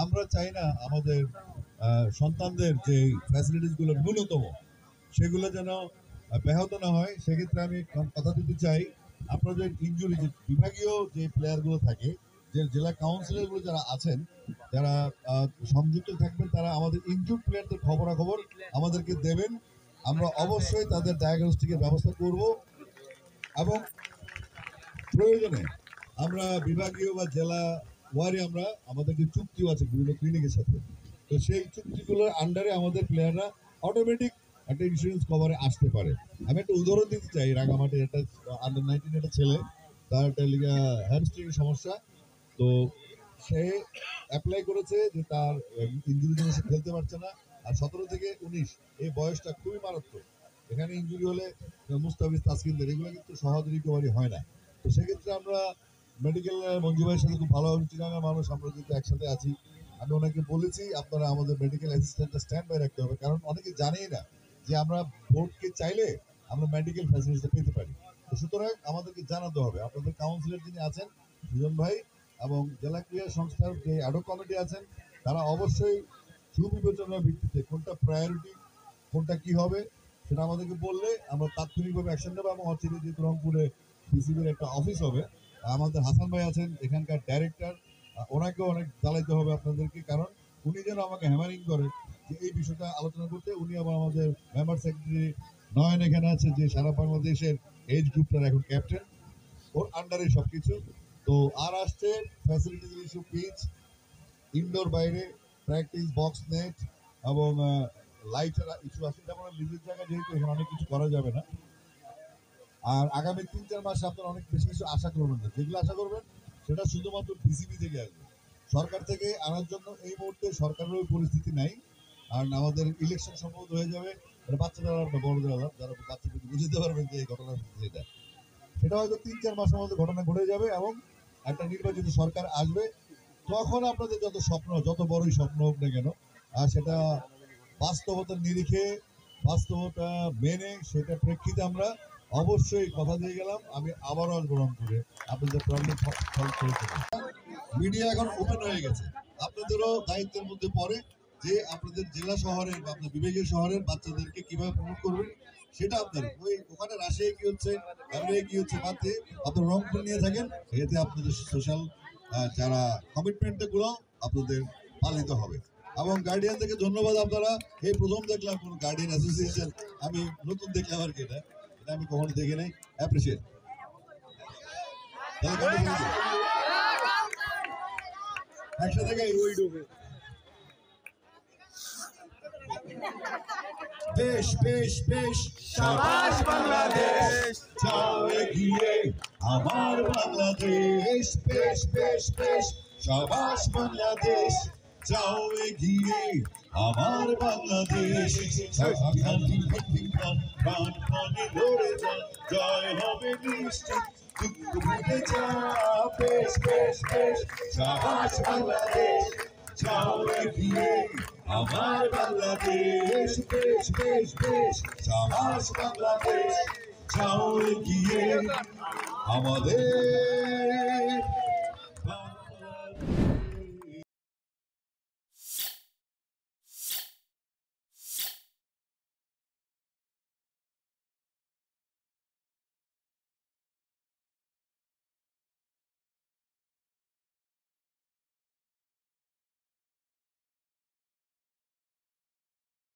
আমরা চাই না আমাদের সন্তানদের যে ফ্যাসিলিটিসগুলো ন্যূনতম সেগুলো যেন ব্যাহত না হয়। সেক্ষেত্রে আমি কথা দিতে চাই, আপনাদের ইনজুরি যে বিভাগীয় যে প্লেয়ারগুলো থাকে, যে জেলা কাউন্সিলরগুলো যারা আছেন, যারা সংযুক্ত থাকবেন, তারা আমাদের ইনজুর্ড প্লেয়ারদের খবরাখবর আমাদেরকে দেবেন। আমরা অবশ্যই তাদের ডায়াগনস্টিকের ব্যবস্থা করব এবং প্রয়োজনে আমরা বিভাগীয় বা জেলা ওয়ারি আমরা আমাদের যে চুক্তিও আছে বিভিন্ন ক্লিনিকের সাথে, তো সেই চুক্তিগুলোর আন্ডারে আমাদের প্লেয়াররা অটোমেটিক একটা ইন্স্যুরেন্স কভারে আসতে পারে। আমি একটা উদাহরণ দিতে চাই, রাঙামাটির একটা আন্ডার 19 একটা ছেলে, তার একটা হ্যামস্ট্রিং সমস্যা, তো সে অ্যাপ্লাই করেছে যে তার ইঞ্জুরির জন্য সে খেলতে পারছে না। আর 17 থেকে 19 এই বয়সটা খুবই মারাত্মক। এখানে ইঞ্জুরি হলে মুস্তাফিজ, তাসকিনদের এগুলো কিন্তু সহজ রিকভারি হয় না। তো সেক্ষেত্রে আমরা মেডিকেল মঞ্জু ভাইয়ের সাথে খুব ভালোভাবে চিনাঙ্গা মানুষ, আমরা যেহেতু একসাথে আছি, আমি ওনাকে বলেছি আপনারা আমাদের মেডিকেল অ্যাসিস্ট্যান্টটা স্ট্যান্ড বাই রাখতে হবে, কারণ অনেকে জানেই না যে আমরা বোর্ডকে চাইলে আমরা মেডিকেল ফ্যাসিলিটিটা পেতে পারি। তো সুতরাং আমাদেরকে জানাতে হবে। আপনাদের কাউন্সিলর যিনি আছেন দুজন ভাই এবং জেলা ক্রীড়া সংস্থার যে অ্যাডক কমিটি আছেন, তারা অবশ্যই সুবিবেচনার ভিত্তিতে কোনটা প্রায়োরিটি, কোনটা কি হবে সেটা আমাদেরকে বললে আমরা তাৎক্ষণিকভাবে অ্যাকশন নেবো। এবং অচিরে যে রংপুরে বিসিবির একটা অফিস হবে, আমাদের হাসান ভাই আছেন এখানকার ডাইরেক্টর, ওনাকেও অনেক জ্বালাইতে হবে আপনাদেরকে, কারণ উনি যেন আমাকে হ্যামারিং করে যে এই বিষয়টা আলোচনা করতে। উনি আবার আমাদের মেম্বার সেক্রেটারি নয়ন এখানে আছে, যে সারা বাংলাদেশের এজ গ্রুপটার এখন ক্যাপ্টেন, ওর আন্ডারে সবকিছু। তো আর আসছে ফ্যাসিলিটিস ইস্যু, পিচ, ইনডোর বাইরে প্র্যাকটিস, বক্স নেট এবং লাইটের ইস্যু আছে। যেমন লিজের জায়গা, যেহেতু এখানে অনেক কিছু করা যাবে না। আর আগামী 3-4 মাসে আপনারা অনেক বেশি কিছু আশা করবেন না। যেগুলো আশা করবেন সেটা শুধুমাত্র বিসিবি থেকে আসবে। সরকার থেকে আনার জন্য এই মুহূর্তে সরকারের ওই পরিস্থিতি নাই। আর আমাদের ইলেকশন সম্ভবত হয়ে যাবে, বাচ্চাদের আলাদা, বড়দের আলাদা, যারা বাচ্চাদেরকে বুঝতে পারবেন যে এই ঘটনা যেটা, সেটা হয়তো 3-4 মাসের মধ্যে ঘটনা ঘটে যাবে এবং একটা নির্বাচিত সরকার আসবে। তখন আপনাদের যত স্বপ্ন, যত বড়ই স্বপ্ন হোক না কেন, আর সেটা বাস্তবতার নিরিখে, বাস্তবতা মেনে, সেটা প্রেক্ষিতে আমরা অবশ্যই কথা দিয়ে গেলাম, আমি আবারও আসবো রংপুরে আপনাদের প্রবলেম সলভ করে দেবো। মিডিয়া এখন ওপেন হয়ে গেছে, আপনাদেরও দায়িত্বের মধ্যে পড়ে যে আপনাদের জেলা শহরের বা আপনার বিভাগীয় শহরের বাচ্চাদেরকে কিভাবে প্রমোট করবেন, সেটা আপনার ওই ওখানে রাশিয়ায় কি হচ্ছে, আমেরিকায় কি হচ্ছে, বাদে আপনার রংপুর নিয়ে থাকেন। এতে আপনাদের সোশ্যাল যারা কমিটমেন্ট গুলো আপনাদের পালিত হবে। এবং গার্ডিয়ান থেকে ধন্যবাদ, আপনারা এই প্রথম দেখলাম কোন গার্ডিয়ান অ্যাসোসিয়েশন, আমি নতুন দেখলাম আর কি, এটা আমি কখনো দেখি নাই, অ্যাপ্রিসিয়েট। একসাথে গাই ওই ডুবে বেশ বেশ বেশ, শাবাশ বাংলাদেশ, যাও এগিয়ে আমার বাংলাদেশ। বেশ বেশ বেশ, শাবাশ বাংলাদেশ, যাও এগিয়ে আমার বাংলাদেশ। প্রাণ প্রাণে লড়ে যান, জয় হবে নিশ্চিত, ভুলে যা। বেশ বেশ বেশ, শাবাশ বাংলাদেশ, যাও এগিয়ে আমার বাংলাদেশ। বেশ বেশ বেশ, শাবাশ বাংলাদেশ, যাও এগিয়ে আমাদের